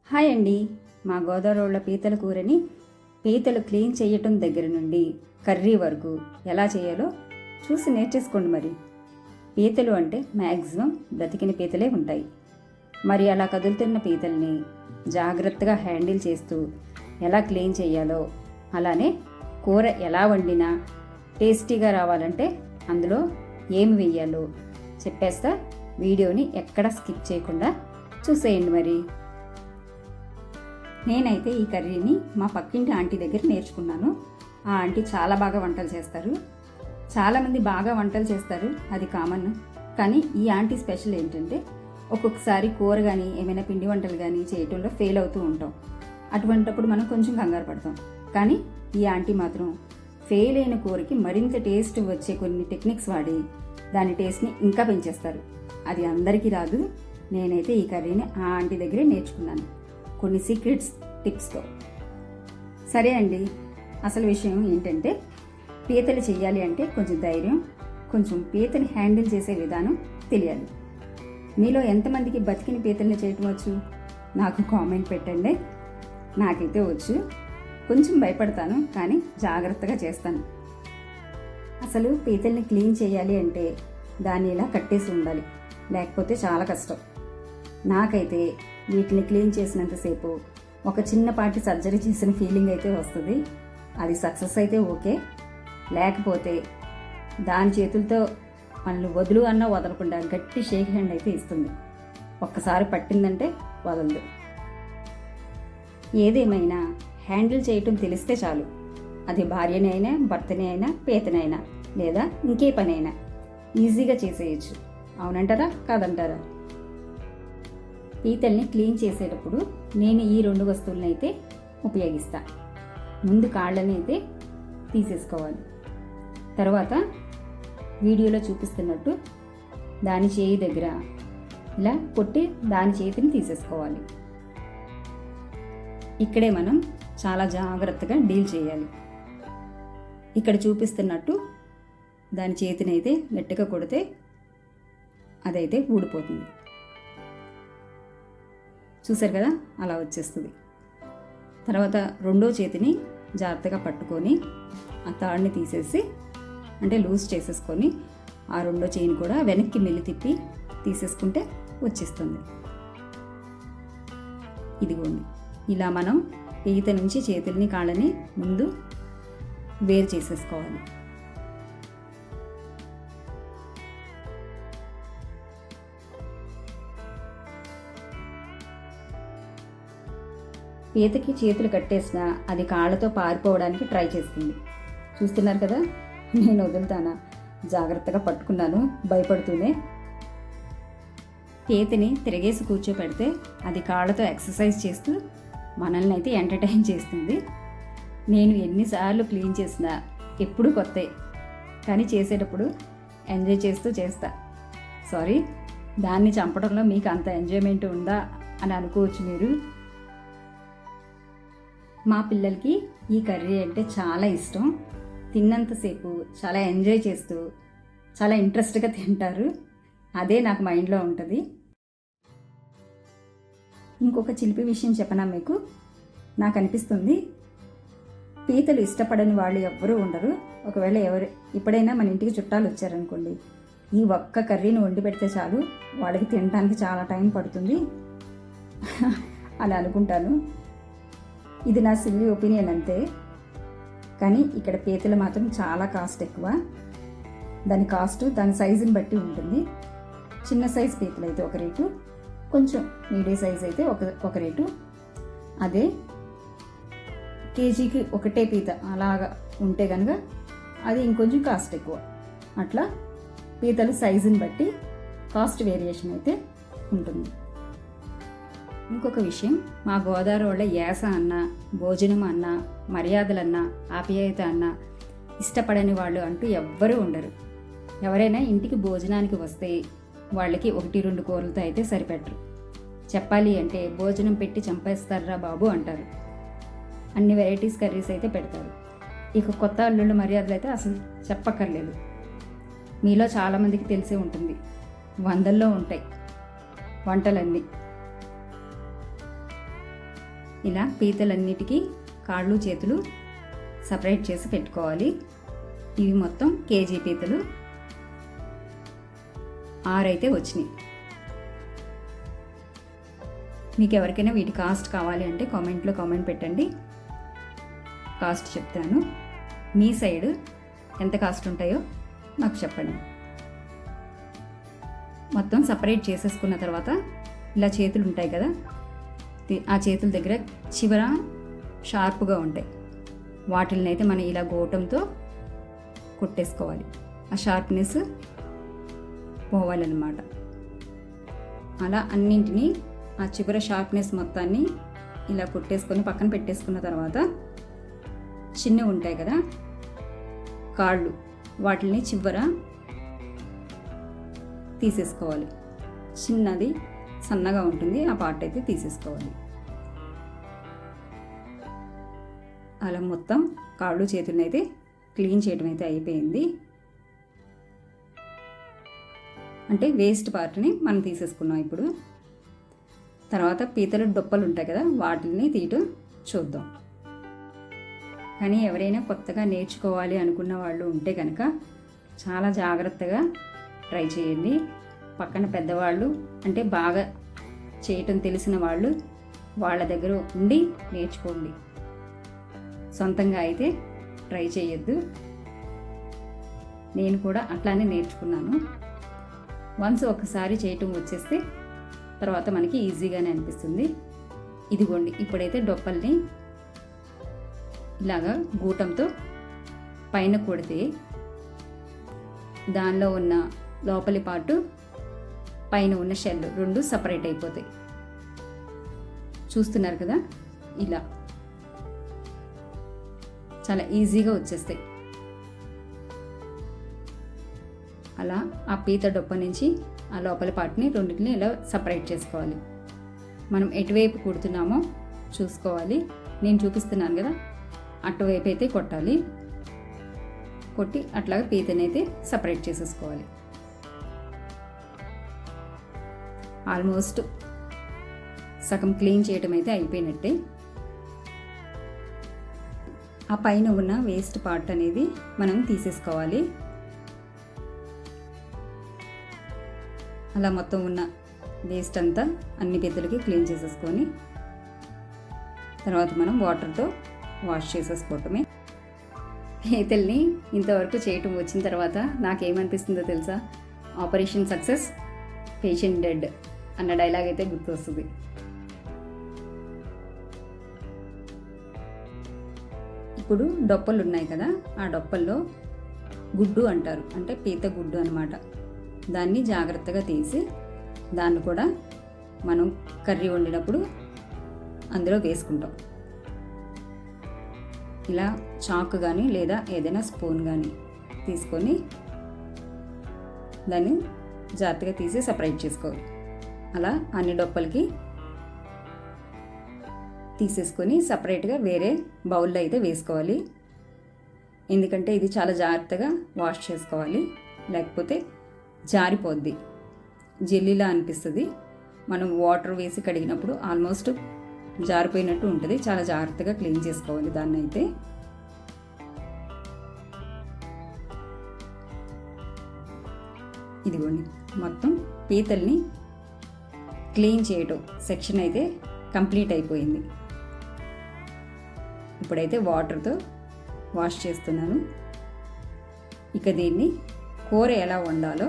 Hi అండి. మా గోదావరిలో పీతల కూరని పీతలు క్లీన్ చేయటం దగ్గర నుండి కర్రీ వరకు ఎలా చేయాలో చూసి నేర్చేసుకోండి. మరి పీతలు అంటే మ్యాక్సిమం బ్రతికిన పీతలే ఉంటాయి. మరి అలా కదులుతున్న పీతల్ని జాగ్రత్తగా హ్యాండిల్ చేస్తూ ఎలా క్లీన్ చేయాలో, అలానే కూర ఎలా వండినా టేస్టీగా రావాలంటే అందులో ఏమి వెయ్యాలో చెప్పేస్తా. వీడియోని ఎక్కడ స్కిప్ చేయకుండా చూసేయండి. మరి నేనైతే ఈ కర్రీని మా పక్కింటి ఆంటీ దగ్గర నేర్చుకున్నాను. ఆ ఆంటీ చాలా బాగా వంటలు చేస్తారు. చాలామంది బాగా వంటలు చేస్తారు, అది కామన్. కానీ ఈ ఆంటీ స్పెషల్ ఏంటంటే ఒక్కొక్కసారి కూర కానీ ఏమైనా పిండి వంటలు కానీ చేయటంలో ఫెయిల్ అవుతూ ఉంటాం. అటువంటప్పుడు మనం కొంచెం కంగారు పడతాం. కానీ ఈ ఆంటీ మాత్రం ఫెయిల్ అయిన కూరకి మరింత టేస్ట్ వచ్చే కొన్ని టెక్నిక్స్ వాడి దాని టేస్ట్ని ఇంకా పెంచేస్తారు. అది అందరికీ రాదు. నేనైతే ఈ కర్రీని ఆ ఆంటీ దగ్గరే నేర్చుకున్నాను, కొన్ని సీక్రెట్స్ టిప్స్తో. సరే అండి, అసలు విషయం ఏంటంటే పీతలు చేయాలి అంటే కొంచెం ధైర్యం, కొంచెం పీతని హ్యాండిల్ చేసే విధానం తెలియాలి. మీలో ఎంతమందికి బతికిన పీతల్ని చేయటం వచ్చు నాకు కామెంట్ పెట్టండి. నాకైతే వచ్చు. కొంచెం భయపడతాను, కానీ జాగ్రత్తగా చేస్తాను. అసలు పీతల్ని క్లీన్ చేయాలి అంటే దాన్ని ఇలా కట్టేసి ఉండాలి, లేకపోతే చాలా కష్టం. నాకైతే వీటిని క్లీన్ చేసినంతసేపు ఒక చిన్నపాటి సర్జరీ చేసిన ఫీలింగ్ అయితే వస్తుంది. అది సక్సెస్ అయితే ఓకే, లేకపోతే దాని చేతులతో మనల్ని వదులు అన్నా వదలకుండా గట్టి షేక్ హ్యాండ్ అయితే ఇస్తుంది. ఒక్కసారి పట్టిందంటే వదలదు. ఏదేమైనా హ్యాండిల్ చేయటం తెలిస్తే చాలు. అది భార్యని అయినా, భర్తని అయినా, పీతనైనా, లేదా ఇంకే పని అయినా ఈజీగా చేసేయచ్చు. అవునంటారా కాదంటారా? పీతల్ని క్లీన్ చేసేటప్పుడు నేను ఈ 2 వస్తువులను అయితే ఉపయోగిస్తా. ముందు కాళ్ళని అయితే తీసేసుకోవాలి. తర్వాత వీడియోలో చూపిస్తున్నట్టు దాని చేయి దగ్గర ఇలా కొట్టి దాని చేతిని తీసేసుకోవాలి. ఇక్కడే మనం చాలా జాగ్రత్తగా డీల్ చేయాలి. ఇక్కడ చూపిస్తున్నట్టు దాని చేతిని అయితే గట్టిగా కొడితే అదైతే ఊడిపోతుంది. చూసారు కదా, అలా వచ్చేస్తుంది. తర్వాత రెండో చేతిని జాగ్రత్తగా పట్టుకొని ఆ తాడుని తీసేసి, అంటే లూజ్ చేసేసుకొని ఆ రెండో చేయిని కూడా వెనక్కి మెల్లి తిప్పి తీసేసుకుంటే వచ్చేస్తుంది. ఇదిగోండి, ఇలా మనం పీత నుంచి చేతుల్ని కాళ్ళని ముందు వేరు చేసేసుకోవాలి. పీతకి చేతులు కట్టేసినా అది కాళ్ళతో పారిపోవడానికి ట్రై చేస్తుంది. చూస్తున్నారు కదా, నేను వదులుతానా? జాగ్రత్తగా పట్టుకున్నాను భయపడుతూనే. పీతని తిరగేసి కూర్చోపెడితే అది కాళ్ళతో ఎక్సర్సైజ్ చేస్తూ మనల్ని అయితే ఎంటర్టైన్ చేస్తుంది. నేను ఎన్నిసార్లు క్లీన్ చేసినా ఎప్పుడు కొత్తే, కానీ చేసేటప్పుడు ఎంజాయ్ చేస్తూ చేస్తా. సారీ, దాన్ని చంపడంలో మీకు అంత ఎంజాయ్మెంట్ ఉందా అని అనుకోవచ్చు మీరు. మా పిల్లలకి ఈ కర్రీ అంటే చాలా ఇష్టం. తిన్నంతసేపు చాలా ఎంజాయ్ చేస్తూ చాలా ఇంట్రెస్ట్గా తింటారు. అదే నాకు మైండ్లో ఉంటుంది. ఇంకొక చిలిపి విషయం చెప్పనా మీకు? నాకు అనిపిస్తుంది పీతలు ఇష్టపడని వాళ్ళు ఎవ్వరూ ఉండరు. ఒకవేళ ఎప్పుడైనా మన ఇంటికి చుట్టాలు వచ్చారనుకోండి, ఈ ఒక్క కర్రీని వండి పెడితే చాలు, వాళ్ళకి తినడానికి చాలా టైం పడుతుంది అని అనుకుంటాను. ఇది నా సిల్లీ ఒపీనియన్ అంతే. కానీ ఇక్కడ పీతలు మాత్రం చాలా కాస్ట్ ఎక్కువ. దాని కాస్ట్ దాని సైజుని బట్టి ఉంటుంది. చిన్న సైజ్ పీతలు అయితే ఒక రేటు, కొంచెం మీడియం సైజ్ అయితే ఒక రేటు. అదే కేజీకి ఒకటే పీత అలాగా ఉంటే కనుక అది ఇంకొంచెం కాస్ట్ ఎక్కువ. అట్లా పీతలు సైజుని బట్టి కాస్ట్ వేరియేషన్ అయితే ఉంటుంది. ఇంకొక విషయం, మా గోదావరి వాళ్ళ యాస అన్నా, భోజనం అన్నా, మర్యాదలన్నా, ఆప్యాయత అన్నా ఇష్టపడని వాళ్ళు అంటూ ఎవ్వరూ ఉండరు. ఎవరైనా ఇంటికి భోజనానికి వస్తే వాళ్ళకి 1-2 కూరలతో అయితే సరిపెట్టరు. చెప్పాలి అంటే భోజనం పెట్టి చంపేస్తారా బాబు అంటారు. అన్ని వెరైటీస్ కర్రీస్ అయితే పెడతారు. ఇక కొత్త అల్లుళ్ళ మర్యాదలు అయితే అసలు చెప్పక్కర్లేదు. మీలో చాలామందికి తెలిసే ఉంటుంది, 100లో ఉంటాయి వంటలన్నీ. ఇలా పీతలన్నిటికీ కాళ్ళు చేతులు సపరేట్ చేసి పెట్టుకోవాలి. ఇవి మొత్తం కేజీ పీతలు 6 అయితే వచ్చినాయి. మీకు ఎవరికైనా వీటి కాస్ట్ కావాలి అంటే కామెంట్లో కామెంట్ పెట్టండి, కాస్ట్ చెప్తాను. మీ సైడ్ ఎంత కాస్ట్ ఉంటాయో నాకు చెప్పండి. మొత్తం సపరేట్ చేసేసుకున్న తర్వాత ఇలా చేతులు ఉంటాయి కదా, ఆ చేతుల దగ్గర చివర షార్ప్గా ఉంటాయి. వాటిని అయితే మనం ఇలా గోటంతో కొట్టేసుకోవాలి. ఆ షార్ప్నెస్ పోవాలన్నమాట. అలా అన్నింటినీ ఆ చివర షార్ప్నెస్ మొత్తాన్ని ఇలా కొట్టేసుకొని పక్కన పెట్టేసుకున్న తర్వాత చిన్నవి ఉంటాయి కదా కాళ్ళు, వాటిని చివర తీసేసుకోవాలి. చిన్నది సన్నగా ఉంటుంది, ఆ పార్ట్ అయితే తీసేసుకోవాలి. అలా మొత్తం కాళ్ళు చేతులను అయితే క్లీన్ చేయడం అయితే అయిపోయింది. అంటే వేస్ట్ పార్ట్ని మనం తీసేసుకున్నాం. ఇప్పుడు తర్వాత పీతలు డొప్పలు ఉంటాయి కదా, వాటిని తీయటం చూద్దాం. కానీ ఎవరైనా కొత్తగా నేర్చుకోవాలి అనుకున్న వాళ్ళు ఉంటే కనుక చాలా జాగ్రత్తగా ట్రై చేయండి. పక్కన పెద్దవాళ్ళు అంటే బాగా చేయటం తెలిసిన వాళ్ళు వాళ్ళ దగ్గర ఉండి నేర్చుకోండి. సొంతంగా అయితే ట్రై చేయొద్దు. నేను కూడా అట్లానే నేర్చుకున్నాను. వన్స్ ఒకసారి చేయటం వచ్చేస్తే తర్వాత మనకి ఈజీగానే అనిపిస్తుంది. ఇదిగోండి, ఇప్పుడైతే డొప్పల్ని ఇలాగా గూటంతో పైన కొడితే దానిలో ఉన్న లోపలి పార్టు పైన ఉన్న షెల్ రెండు సపరేట్ అయిపోతాయి. చూస్తున్నారు కదా, ఇలా చాలా ఈజీగా వచ్చేస్తాయి. అలా ఆ పీత డొప్ప నుంచి ఆ లోపలి పార్ట్ని రెండింటిని ఇలా సపరేట్ చేసుకోవాలి. మనం ఎటువైపు కుడుతున్నామో చూసుకోవాలి. నేను చూపిస్తున్నాను కదా, అటువైపు అయితే కొట్టాలి. కొట్టి అట్లాగా పీతనైతే సపరేట్ చేసేసుకోవాలి. ఆల్మోస్ట్ సగం క్లీన్ చేయటం అయితే అయిపోయినట్టే. ఆ పైన ఉన్న వేస్ట్ పార్ట్ అనేది మనం తీసేసుకోవాలి. అలా మొత్తం ఉన్న వేస్ట్ అంతా అన్ని పీతలకి క్లీన్ చేసేసుకొని తర్వాత మనం వాటర్తో వాష్ చేసేసుకోవటమే. పీతల్ని ఇంతవరకు చేయటం వచ్చిన తర్వాత నాకేమనిపిస్తుందో తెలుసా, ఆపరేషన్ సక్సెస్ పేషెంట్ డెడ్ అన్న డైలాగ్ అయితే గుర్తొస్తుంది. ఇప్పుడు డొప్పలు ఉన్నాయి కదా, ఆ డొప్పల్లో గుడ్డు అంటారు, అంటే పీత గుడ్డు అన్నమాట. దాన్ని జాగ్రత్తగా తీసి దాన్ని కూడా మనం కర్రీ వండినప్పుడు అందులో వేసుకుంటాం. ఇలా చాకు కానీ లేదా ఏదైనా స్పూన్ కానీ తీసుకొని దాన్ని జాగ్రత్తగా తీసి సపరేట్ చేసుకోవాలి. అలా అన్ని డొప్పలకి తీసేసుకొని సపరేట్గా వేరే బౌల్లో అయితే వేసుకోవాలి. ఎందుకంటే ఇది చాలా జాగ్రత్తగా వాష్ చేసుకోవాలి, లేకపోతే జారిపోద్ది, జెల్లీలా అనిపిస్తుంది. మనం వాటర్ వేసి కడిగినప్పుడు ఆల్మోస్ట్ జారిపోయినట్టు ఉంటుంది. చాలా జాగ్రత్తగా క్లీన్ చేసుకోవాలి దాన్ని అయితే. ఇదిగోండి, మొత్తం పీతల్ని క్లీన్ చేయటం సెక్షన్ అయితే కంప్లీట్ అయిపోయింది. ఇప్పుడైతే వాటర్తో వాష్ చేస్తున్నాను. ఇక దీన్ని కూర ఎలా వండాలో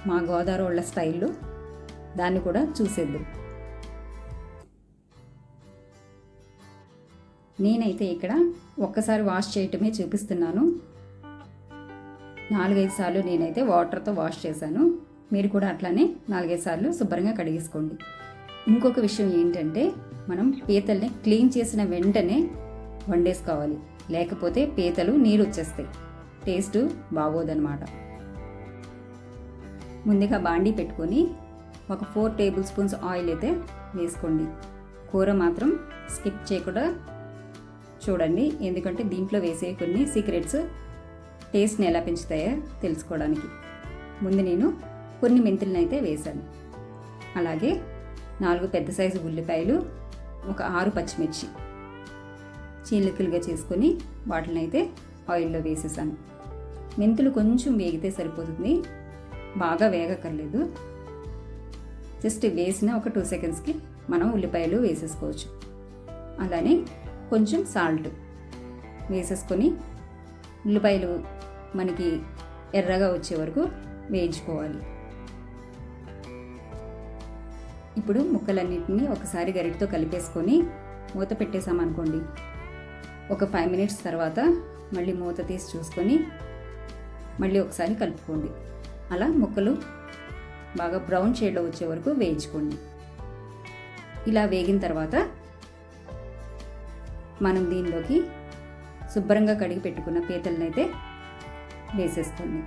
మా గోదావరి వాళ్ళ స్టైల్లో దాన్ని కూడా చూసేద్దాం. నేనైతే ఇక్కడ ఒక్కసారి వాష్ చేయటమే చూపిస్తున్నాను. 4-5 సార్లు నేనైతే వాటర్తో వాష్ చేశాను. మీరు కూడా అట్లానే 4-5 సార్లు శుభ్రంగా కడిగేసుకోండి. ఇంకొక విషయం ఏంటంటే, మనం పీతల్ని క్లీన్ చేసిన వెంటనే వండేసుకోవాలి, లేకపోతే పీతలు నీరు వచ్చేస్తాయి, టేస్ట్ బాగోదన్నమాట. ముందుగా బాండీ పెట్టుకొని ఒక 4 టేబుల్ స్పూన్స్ ఆయిల్ అయితే వేసుకోండి. కూర మాత్రం స్కిప్ చేయకుండా చూడండి, ఎందుకంటే దీంట్లో వేసే కొన్ని సీక్రెట్స్ టేస్ట్ని ఎలా పెంచుతాయో తెలుసుకోవడానికి. ముందు నేను కొన్ని మెంతులను అయితే వేశాను. అలాగే 4 పెద్ద సైజు ఉల్లిపాయలు, ఒక 6 పచ్చిమిర్చి చీలికలుగా చేసుకొని వాటిని అయితే ఆయిల్లో వేసేసాను. మెంతులు కొంచెం వేగితే సరిపోతుంది, బాగా వేగక్కర్లేదు. జస్ట్ వేసిన ఒక 2 సెకండ్స్కి మనం ఉల్లిపాయలు వేసేసుకోవచ్చు. అలానే కొంచెం సాల్ట్ వేసేసుకొని ఉల్లిపాయలు మనకి ఎర్రగా వచ్చే వరకు వేయించుకోవాలి. ఇప్పుడు ముక్కలన్నింటినీ ఒకసారి గరిటతో కలిపేసుకొని మూత పెట్టేసామనుకోండి. ఒక 5 మినిట్స్ తర్వాత మళ్ళీ మూత తీసి చూసుకొని మళ్ళీ ఒకసారి కలుపుకోండి. అలా ముక్కలు బాగా బ్రౌన్ షేడ్లో వచ్చే వరకు వేయించుకోండి. ఇలా వేగిన తర్వాత మనం దీనిలోకి శుభ్రంగా కడిగి పెట్టుకున్న పీతలను అయితే వేసేసుకోండి.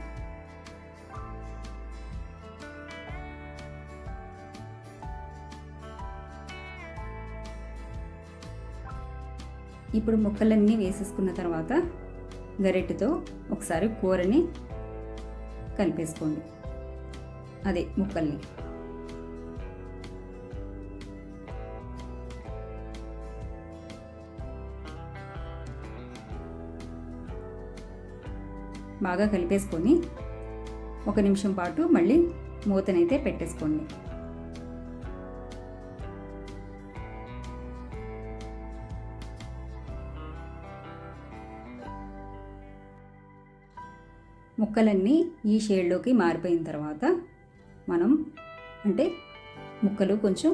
ఇప్పుడు ముక్కలన్నీ వేసేసుకున్న తర్వాత గరిటెతో ఒకసారి కూరని కలిపేసుకోండి, అదే ముక్కల్ని. బాగా కలిపేసుకొని 1 నిమిషం పాటు మళ్ళీ మూతనైతే పెట్టేసుకోండి. ముక్కలన్నీ ఈ షేడ్లోకి మారిపోయిన తర్వాత మనం ముక్కలు కొంచెం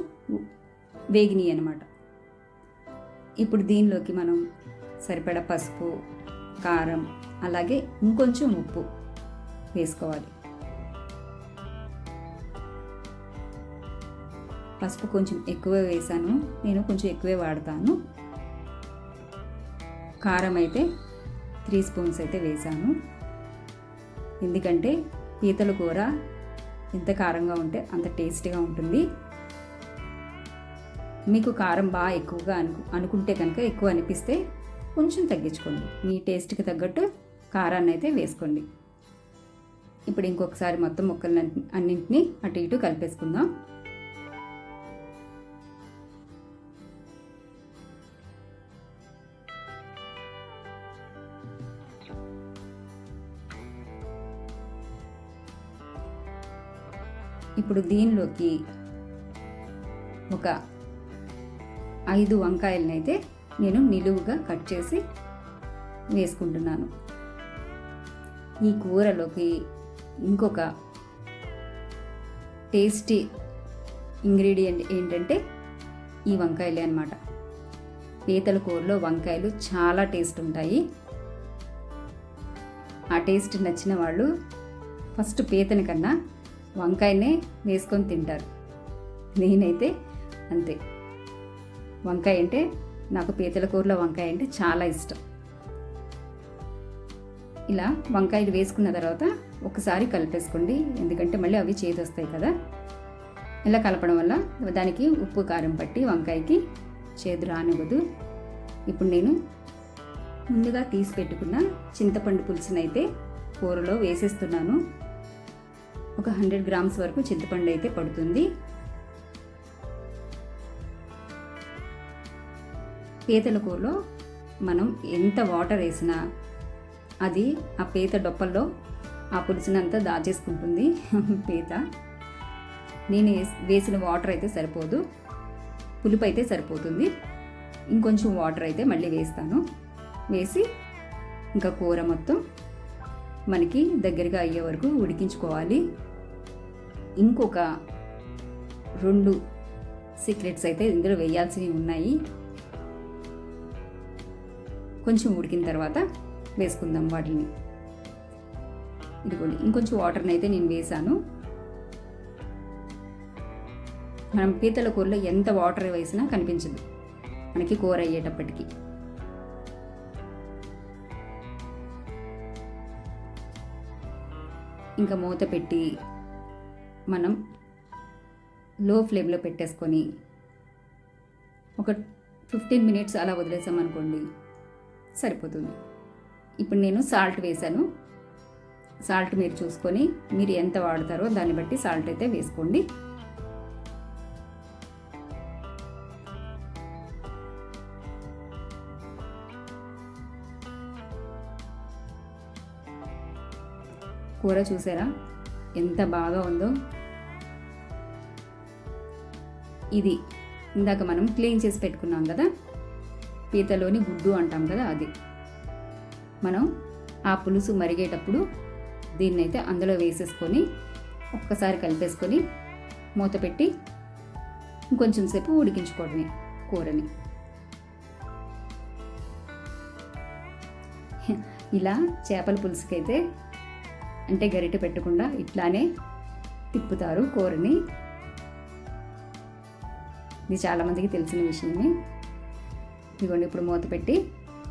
వేగినాయి అన్నమాట. ఇప్పుడు దీనిలోకి మనం సరిపడా పసుపు, కారం, అలాగే ఇంకొంచెం ఉప్పు వేసుకోవాలి. పసుపు కొంచెం ఎక్కువ వేసాను, నేను కొంచెం ఎక్కువే వాడతాను. కారం అయితే 3 స్పూన్స్ అయితే వేసాను, ఎందుకంటే పీతల కూర ఎంత కారంగా ఉంటే అంత టేస్టీగా ఉంటుంది. మీకు కారం బాగా ఎక్కువగా అనుకుంటే కనుక ఎక్కువ అనిపిస్తే కొంచెం తగ్గించుకోండి, మీ టేస్ట్కి తగ్గట్టు కారాన్ని అయితే వేసుకోండి. ఇప్పుడు ఇంకొకసారి మొత్తం ముక్కలు అన్నింటినీ అటు ఇటు కలిపేసుకుందాం. ఇప్పుడు దీనిలోకి ఒక 5 వంకాయలను అయితే నేను నిలువుగా కట్ చేసి వేసుకుంటున్నాను. ఈ కూరలోకి ఇంకొక టేస్టీ ఇంగ్రీడియంట్ ఏంటంటే ఈ వంకాయలే అన్నమాట. పీతల కూరలో వంకాయలు చాలా టేస్ట్ ఉంటాయి. ఆ టేస్ట్ నచ్చిన వాళ్ళు ఫస్ట్ పీతని కన్నా వంకాయనే వేసుకొని తింటారు. నేనైతే అంతే, వంకాయ అంటే నాకు పీతల కూరలో వంకాయ అంటే చాలా ఇష్టం. ఇలా వంకాయలు వేసుకున్న తర్వాత ఒకసారి కలిపేసుకోండి, ఎందుకంటే మళ్ళీ అవి చేదొస్తాయి కదా. ఇలా కలపడం వల్ల దానికి ఉప్పు కారం పట్టి వంకాయకి చేదు రానివ్వదు. ఇప్పుడు నేను ముందుగా తీసి పెట్టుకున్న చింతపండు పులుసుని అయితే కూరలో వేసేస్తున్నాను. ఒక 100 గ్రామ్స్ వరకు చింతపండు అయితే పడుతుంది. పీతల కూరలో మనం ఎంత వాటర్ వేసినా అది ఆ పీత డొప్పల్లో ఆ పులుసునంతా దాచేసుకుంటుంది పీత. నేను వేసిన వాటర్ అయితే సరిపోదు, పులుపు అయితే సరిపోతుంది. ఇంకొంచెం వాటర్ అయితే మళ్ళీ వేస్తాను. వేసి ఇంకా కూర మొత్తం మనకి దగ్గరగా అయ్యే వరకు ఉడికించుకోవాలి. ఇంకొక 2 సీక్రెట్స్ అయితే ఇందులో వేయాల్సినవి ఉన్నాయి. కొంచెం ఉడికిన తర్వాత వేసుకుందాం వాటిని. ఇదిగోండి, ఇంకొంచెం వాటర్ని అయితే నేను వేసాను. మనం పీతల కూరలో ఎంత వాటర్ వేసినా కనిపించదు మనకి కూర అయ్యేటప్పటికి. ఇంకా మూత పెట్టి మనం లో ఫ్లేమ్లో పెట్టేసుకొని ఒక 15 మినిట్స్ అలా వదిలేసామనుకోండి సరిపోతుంది. ఇప్పుడు నేను సాల్ట్ వేసాను. సాల్ట్ మీరు చూసుకొని మీరు ఎంత వాడతారో దాన్ని బట్టి సాల్ట్ అయితే వేసుకోండి. కూర చూసారా ఎంత బాగా ఉందో. ఇది ఇందాక మనం క్లీన్ చేసి పెట్టుకున్నాం కదా, పీతలోని గుడ్డు అంటాం కదా, అది మనం ఆ పులుసు మరిగేటప్పుడు దీన్నైతే అందులో వేసేసుకొని ఒక్కసారి కలిపేసుకొని మూత పెట్టి ఇంకొంచెం సేపు ఉడికించుకోవడమే కూరని. ఇలా చేపల పులుసుకైతే అంటే గరిటె పెట్టకుండా ఇట్లానే తిప్పుతారు కూరని. ఇది చాలామందికి తెలిసిన విషయమే. ఇదిగోండి, ఇప్పుడు మూత పెట్టి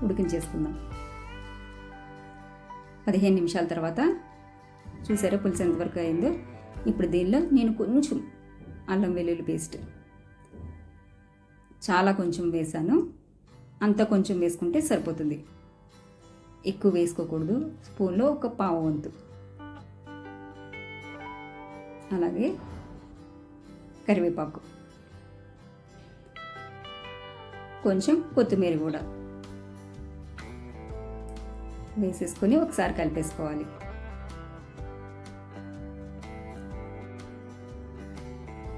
ఉడికించేసుకుందాం. 15 నిమిషాల తర్వాత చూసారా పులుసు ఎంతవరకు అయిందో. ఇప్పుడు దీనిలో నేను కొంచెం అల్లం వెల్లుల్లి పేస్ట్ చాలా కొంచెం వేసాను, అంత కొంచెం వేసుకుంటే సరిపోతుంది, ఎక్కువ వేసుకోకూడదు. స్పూన్లో ఒక పావు వంతు. అలాగే కరివేపాకు, కొంచెం కొత్తిమీర కూడా వేసేసుకొని ఒకసారి కలిపేసుకోవాలి.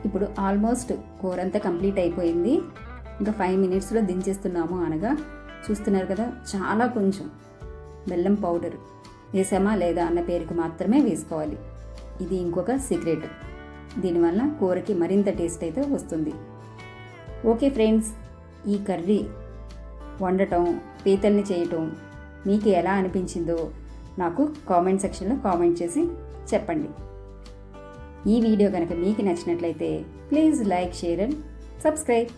ఇప్పుడు ఆల్మోస్ట్ కూర అంతా కంప్లీట్ అయిపోయింది. ఇంకా 5 మినిట్స్లో దించేస్తున్నాము అనగా చూస్తున్నారు కదా, చాలా కొంచెం బెల్లం పౌడర్ వేసామా లేదా అన్న పేరుకు మాత్రమే వేసుకోవాలి. ఇది ఇంకొక సీక్రెట్, దీనివల్ల కూరకి మరింత టేస్ట్ అయితే వస్తుంది. ఓకే ఫ్రెండ్స్, ఈ కర్రీ వండటం, పీతల్ని చేయటం మీకు ఎలా అనిపించిందో నాకు కామెంట్ సెక్షన్లో కామెంట్ చేసి చెప్పండి. ఈ వీడియో కనుక మీకు నచ్చినట్లయితే please like, share and subscribe.